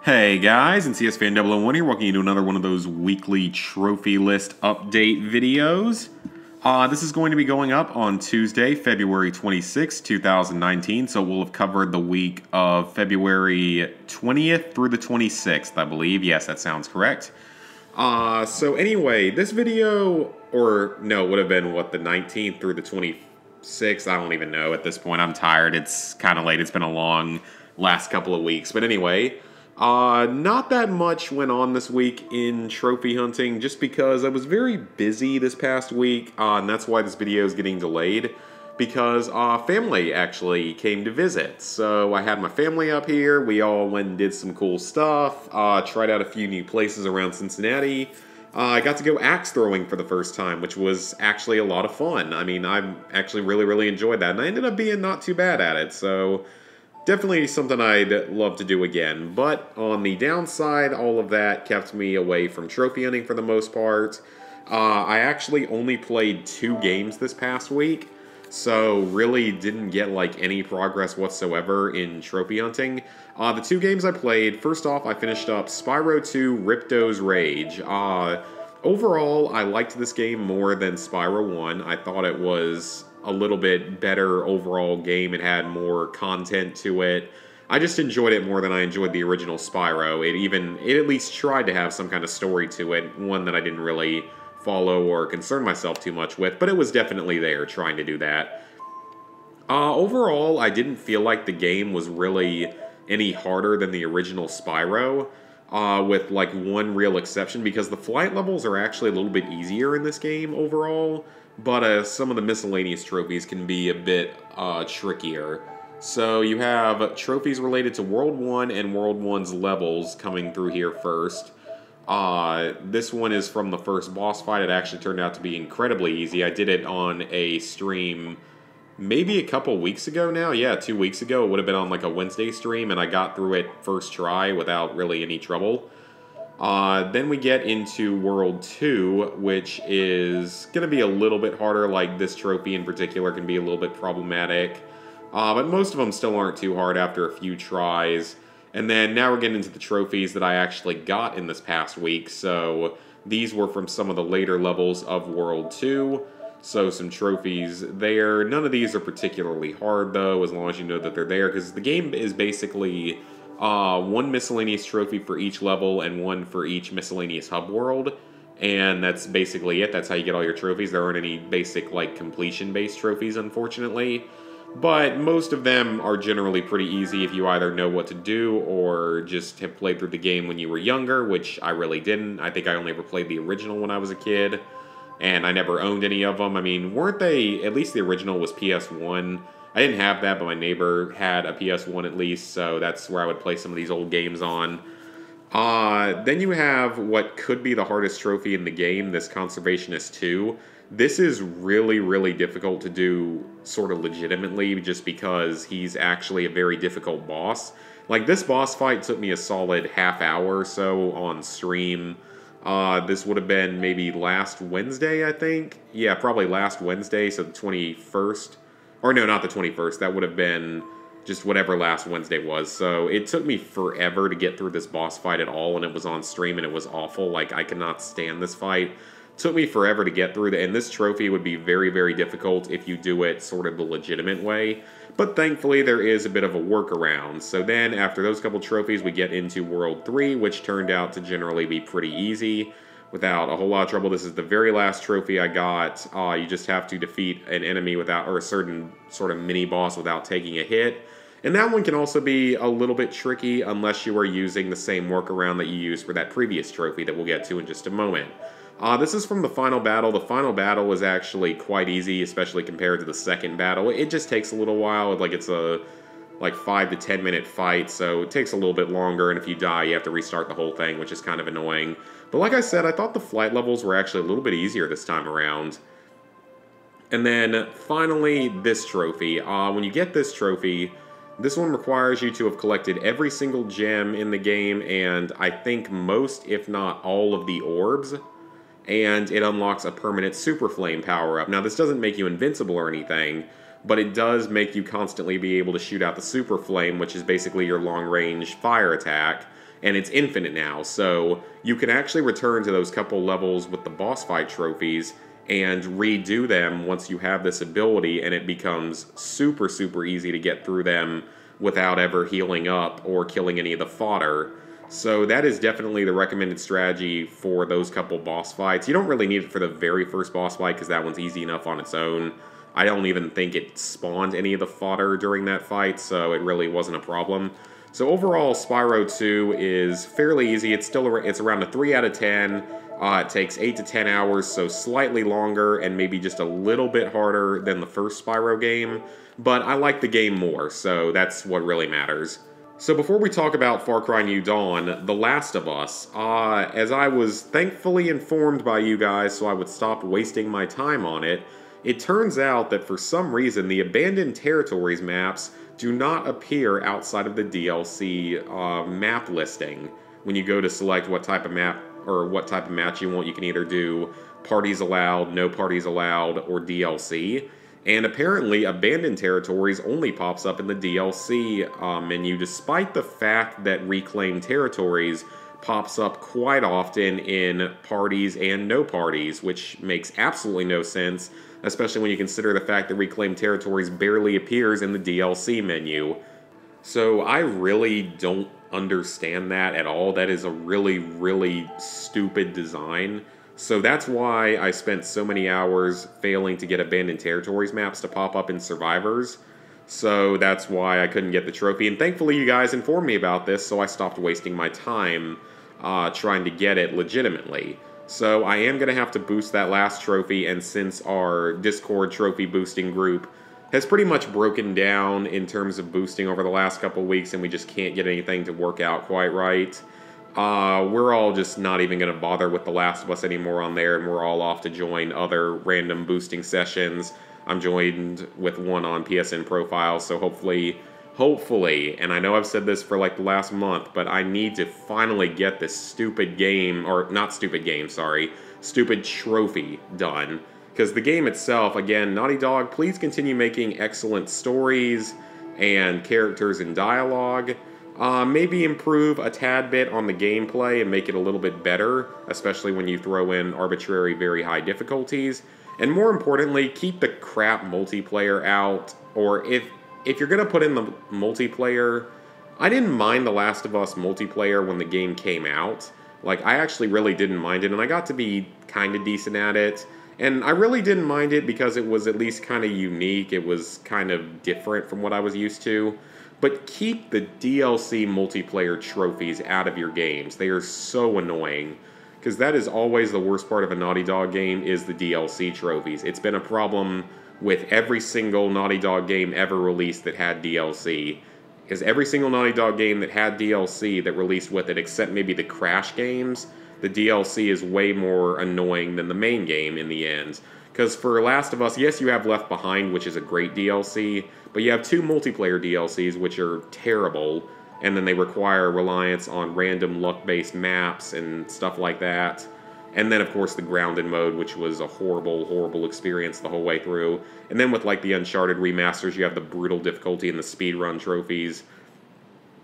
Hey guys, and CS Fan 001 here, welcoming you to another one of those weekly trophy list update videos. This is going to be going up on Tuesday, February 26, 2019, so we'll have covered the week of February 20th through the 26th, I believe. Yes, that sounds correct. So anyway, this video, or no, would have been, what, the 19th through the 26th? I don't even know at this point. I'm tired. It's kind of late. It's been a long last couple of weeks. But anyway, not that much went on this week in trophy hunting just because I was very busy this past week, and that's why this video is getting delayed, because family actually came to visit. So I had my family up here, we all went and did some cool stuff, tried out a few new places around Cincinnati. I got to go axe throwing for the first time, which was actually a lot of fun. I mean, I actually really enjoyed that, and I ended up being not too bad at it, so definitely something I'd love to do again. But on the downside, all of that kept me away from trophy hunting for the most part. I actually only played 2 games this past week, so really didn't get like any progress whatsoever in trophy hunting. The 2 games I played, first off, I finished up Spyro 2 Ripto's Rage. Overall, I liked this game more than Spyro 1. I thought it was a little bit better overall game. It had more content to it. I just enjoyed it more than I enjoyed the original Spyro. It at least tried to have some kind of story to it, one that I didn't really follow or concern myself too much with, but it was definitely there trying to do that. Overall, I didn't feel like the game was really any harder than the original Spyro, with like one real exception, because the flight levels are actually a little bit easier in this game overall, but some of the miscellaneous trophies can be a bit trickier. So you have trophies related to World 1 and World 1's levels coming through here first. This one is from the first boss fight. It actually turned out to be incredibly easy. I did it on a stream maybe a couple weeks ago now. Yeah, 2 weeks ago. It would have been on like a Wednesday stream, and I got through it first try without really any trouble. Then we get into World 2, which is going to be a little bit harder. Like, this trophy in particular can be a little bit problematic. But most of them still aren't too hard after a few tries. And then now we're getting into the trophies that I actually got in this past week. So these were from some of the later levels of World 2. So some trophies there. None of these are particularly hard, though, as long as you know that they're there, because the game is basically one miscellaneous trophy for each level and one for each miscellaneous hub world, and that's basically it. That's how you get all your trophies. There aren't any basic like completion-based trophies, unfortunately, but most of them are generally pretty easy if you either know what to do or just have played through the game when you were younger, which I really didn't. I think I only ever played the original when I was a kid, and I never owned any of them. I mean, weren't they, at least the original was PS1. I didn't have that, but my neighbor had a PS1 at least, so that's where I would play some of these old games on. Then you have what could be the hardest trophy in the game, this Conservationist 2. This is really difficult to do sort of legitimately, just because he's actually a very difficult boss. Like, this boss fight took me a solid half hour or so on stream. This would have been maybe last Wednesday, I think. Yeah, probably last Wednesday, so the 21st. Or no, not the 21st. That would have been just whatever last Wednesday was. So it took me forever to get through this boss fight at all, and it was on stream, and it was awful. Like, I could not stand this fight. It took me forever to get through, and this trophy would be very difficult if you do it sort of the legitimate way. But thankfully, there is a bit of a workaround. So then, after those couple trophies, we get into World 3, which turned out to generally be pretty easy without a whole lot of trouble. This is the very last trophy I got. You just have to defeat an enemy without, or a certain sort of mini-boss without taking a hit. And that one can also be a little bit tricky unless you are using the same workaround that you used for that previous trophy that we'll get to in just a moment. This is from the final battle. The final battle is actually quite easy, especially compared to the second battle. It just takes a little while. Like, it's a 5 to 10 minute fight, so it takes a little bit longer, and if you die, you have to restart the whole thing, which is kind of annoying. But like I said, I thought the flight levels were actually a little bit easier this time around. And then, finally, this trophy. When you get this trophy, this one requires you to have collected every single gem in the game, and I think most, if not all, of the orbs. And it unlocks a permanent Super Flame power-up. Now, this doesn't make you invincible or anything, but it does make you constantly be able to shoot out the Super Flame, which is basically your long-range fire attack. and it's infinite now. So you can actually return to those couple levels with the boss fight trophies and redo them once you have this ability, and it becomes super, super easy to get through them without ever healing up or killing any of the fodder. So that is definitely the recommended strategy for those couple boss fights. You don't really need it for the very first boss fight because that one's easy enough on its own. I don't even think it spawned any of the fodder during that fight, so it really wasn't a problem. So overall, Spyro 2 is fairly easy. It's around a 3 out of 10. It takes 8 to 10 hours, so slightly longer and maybe just a little bit harder than the first Spyro game. But I like the game more, so that's what really matters. So before we talk about Far Cry New Dawn, The Last of Us, as I was thankfully informed by you guys so I would stop wasting my time on it, it turns out that for some reason the Abandoned Territories maps do not appear outside of the DLC map listing. When you go to select what type of map or what type of match you want, you can either do parties allowed, no parties allowed, or DLC. And apparently Abandoned Territories only pops up in the DLC menu, despite the fact that Reclaimed Territories pops up quite often in parties and no parties, which makes absolutely no sense, especially when you consider the fact that Reclaimed Territories barely appears in the DLC menu. So I really don't understand that at all. That is a really, really stupid design. So that's why I spent so many hours failing to get Abandoned Territories maps to pop up in Survivors. So that's why I couldn't get the trophy. And thankfully you guys informed me about this, so I stopped wasting my time trying to get it legitimately. So I am going to have to boost that last trophy, and since our Discord trophy boosting group has pretty much broken down in terms of boosting over the last couple weeks and we just can't get anything to work out quite right, we're all just not even going to bother with The Last of Us anymore on there, and we're all off to join other random boosting sessions. I'm joined with one on PSN Profile, so hopefully, and I know I've said this for like the last month, but I need to finally get this stupid game, or not stupid game, sorry, stupid trophy done. Because the game itself, again, Naughty Dog, please continue making excellent stories and characters and dialogue. Maybe improve a tad bit on the gameplay and make it a little bit better, especially when you throw in arbitrary, very high difficulties. And more importantly, keep the crap multiplayer out, or if you're going to put in the multiplayer, I didn't mind The Last of Us multiplayer when the game came out. Like, I actually really didn't mind it, and I got to be kind of decent at it. And I really didn't mind it because it was at least kind of unique. It was kind of different from what I was used to. But keep the DLC multiplayer trophies out of your games. They are so annoying. Because that is always the worst part of a Naughty Dog game, is the DLC trophies. It's been a problem with every single Naughty Dog game ever released that had DLC. Because every single Naughty Dog game that had DLC that released with it, except maybe the Crash games, the DLC is way more annoying than the main game in the end. Because for Last of Us, yes, you have Left Behind, which is a great DLC, but you have 2 multiplayer DLCs, which are terrible, and then they require reliance on random luck-based maps and stuff like that. And then, of course, the Grounded mode, which was a horrible, horrible experience the whole way through. And then with, like, the Uncharted remasters, you have the brutal difficulty and the speedrun trophies.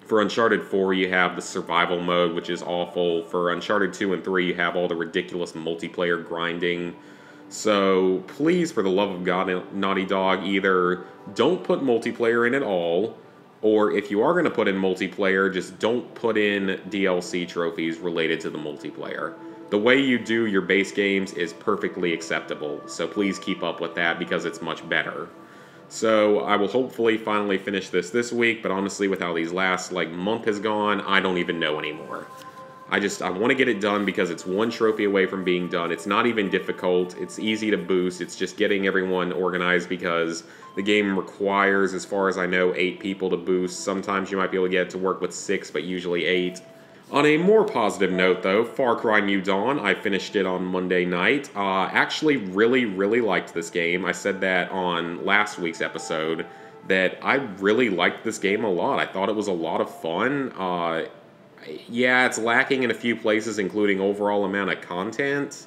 For Uncharted 4, you have the survival mode, which is awful. For Uncharted 2 and 3, you have all the ridiculous multiplayer grinding. So, please, for the love of God, Naughty Dog, either don't put multiplayer in at all, or if you are going to put in multiplayer, just don't put in DLC trophies related to the multiplayer. The way you do your base games is perfectly acceptable, so please keep up with that because it's much better. So I will hopefully finally finish this week, but honestly, with how these last month has gone, I don't even know anymore. I want to get it done because it's one trophy away from being done. It's not even difficult. It's easy to boost. It's just getting everyone organized because the game requires, as far as I know, 8 people to boost. Sometimes you might be able to get it to work with 6, but usually 8. On a more positive note, though, Far Cry New Dawn, I finished it on Monday night. Actually really, really liked this game. I said that on last week's episode, that I really liked this game a lot. I thought it was a lot of fun. Yeah, it's lacking in a few places, including overall amount of content.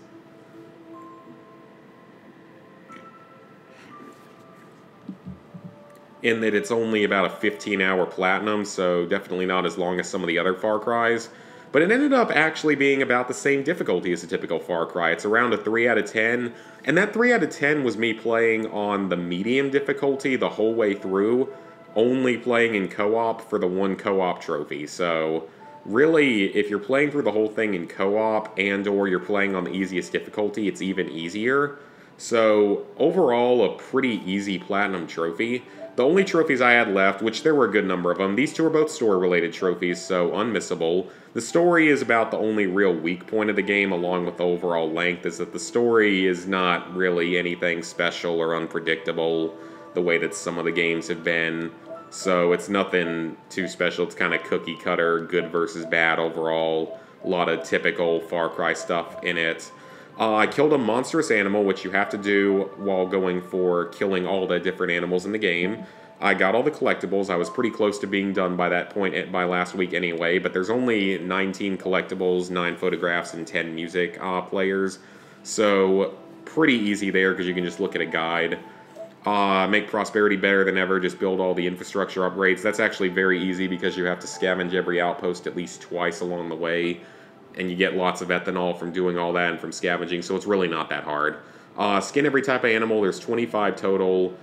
in that it's only about a 15-hour platinum, so definitely not as long as some of the other Far Crys. But it ended up actually being about the same difficulty as a typical Far Cry. It's around a 3 out of 10, and that 3 out of 10 was me playing on the medium difficulty the whole way through, only playing in co-op for the one co-op trophy. So really, if you're playing through the whole thing in co-op and or you're playing on the easiest difficulty, it's even easier. So overall, a pretty easy platinum trophy. The only trophies I had left, which there were a good number of them, these two are both story-related trophies, so unmissable. The story is about the only real weak point of the game, along with the overall length, is that the story is not really anything special or unpredictable the way that some of the games have been. So it's nothing too special. It's kind of cookie-cutter, good versus bad overall. A lot of typical Far Cry stuff in it. I killed a monstrous animal, which you have to do while going for killing all the different animals in the game. I got all the collectibles. I was pretty close to being done by that point by last week anyway, but there's only 19 collectibles, 9 photographs, and 10 music players. So pretty easy there because you can just look at a guide. Make prosperity better than ever, just build all the infrastructure upgrades. That's actually very easy because you have to scavenge every outpost at least twice along the way. And you get lots of ethanol from doing all that and from scavenging, so it's really not that hard. Skin every type of animal, there's 25 total.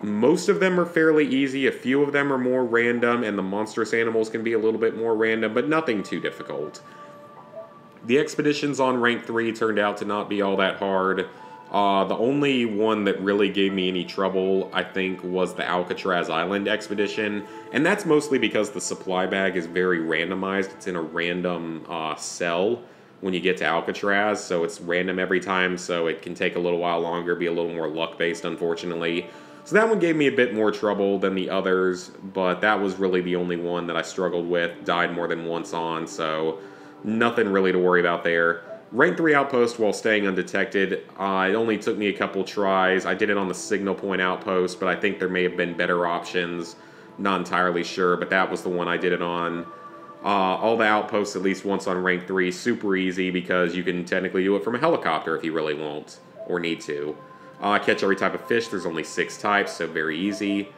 Most of them are fairly easy, a few of them are more random, and the monstrous animals can be a little bit more random, but nothing too difficult. The expeditions on rank 3 turned out to not be all that hard. The only one that really gave me any trouble, I think, was the Alcatraz Island expedition, and that's mostly because the supply bag is very randomized. It's in a random cell when you get to Alcatraz, so it's random every time, so it can take a little while longer, be a little more luck-based, unfortunately. So that one gave me a bit more trouble than the others, but that was really the only one that I struggled with, died more than once on, so nothing really to worry about there. Rank 3 outpost while staying undetected. It only took me a couple tries. I did it on the signal point outpost, but I think there may have been better options. Not entirely sure, but that was the one I did it on. All the outposts at least once on rank 3. Super easy because you can technically do it from a helicopter if you really want or need to. Catch every type of fish. There's only 6 types, so very easy.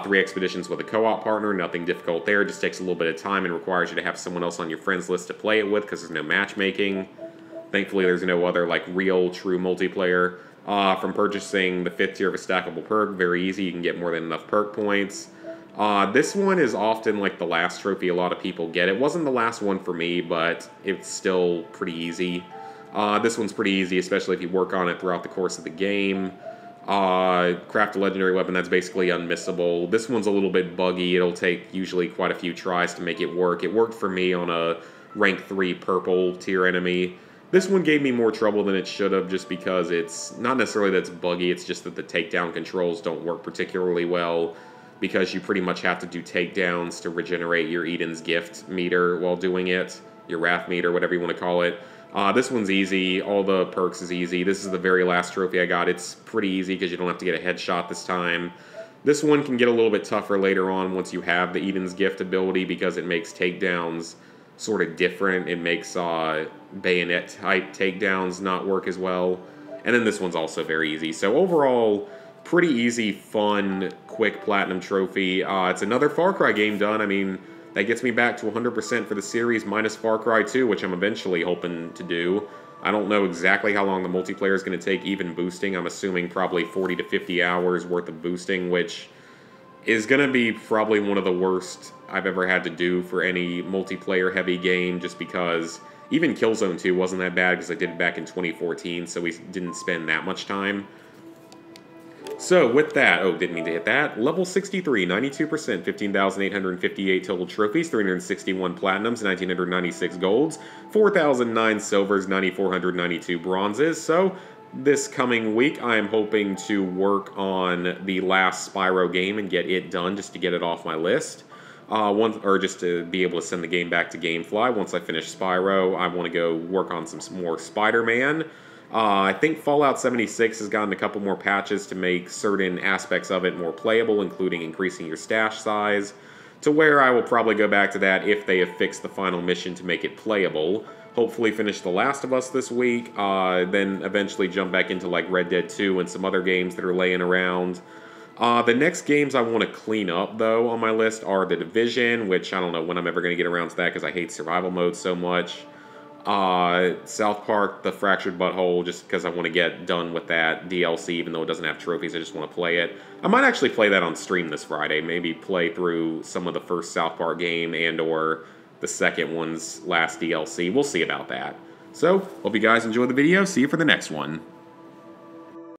3 expeditions with a co-op partner. Nothing difficult there. Just takes a little bit of time and requires you to have someone else on your friends list to play it with because there's no matchmaking. Thankfully, there's no other like real, true multiplayer. From purchasing the 5th tier of a stackable perk, very easy. You can get more than enough perk points. This one is often like the last trophy a lot of people get. It wasn't the last one for me, but it's still pretty easy. This one's pretty easy, especially if you work on it throughout the course of the game. Craft a legendary weapon, that's basically unmissable. This one's a little bit buggy. It'll take usually quite a few tries to make it work. It worked for me on a rank 3 purple tier enemy. This one gave me more trouble than it should have just because it's not necessarily that it's buggy, it's just that the takedown controls don't work particularly well because you pretty much have to do takedowns to regenerate your Eden's Gift meter while doing it, your Wrath meter, whatever you want to call it. This one's easy, all the perks is easy. This is the very last trophy I got. It's pretty easy because you don't have to get a headshot this time. This one can get a little bit tougher later on once you have the Eden's Gift ability because it makes takedowns sort of different. It makes bayonet-type takedowns not work as well. And then this one's also very easy. So overall, pretty easy, fun, quick platinum trophy. It's another Far Cry game done. I mean, that gets me back to 100% for the series minus Far Cry 2, which I'm eventually hoping to do. I don't know exactly how long the multiplayer is going to take, even boosting. I'm assuming probably 40 to 50 hours worth of boosting, which is going to be probably one of the worst I've ever had to do for any multiplayer-heavy game, just because even Killzone 2 wasn't that bad because I did it back in 2014, so we didn't spend that much time. So with that, oh, didn't mean to hit that. Level 63, 92%, 15,858 total trophies, 361 platinums, 1,996 golds, 4,009 silvers, 9,492 bronzes. So this coming week, I am hoping to work on the last Spyro game and get it done just to get it off my list. Or just to be able to send the game back to GameFly. Once I finish Spyro, I want to go work on some more Spider-Man. I think Fallout 76 has gotten a couple more patches to make certain aspects of it more playable, including increasing your stash size, to where I will probably go back to that if they have fixed the final mission to make it playable. Hopefully finish The Last of Us this week, then eventually jump back into like Red Dead 2 and some other games that are laying around. The next games I want to clean up, though, on my list are The Division, which I don't know when I'm ever going to get around to that because I hate survival mode so much. South Park, The Fractured Butthole, just because I want to get done with that DLC, even though it doesn't have trophies, I just want to play it. I might actually play that on stream this Friday, maybe play through some of the first South Park game and or the second one's last DLC. We'll see about that. So, hope you guys enjoyed the video. See you for the next one.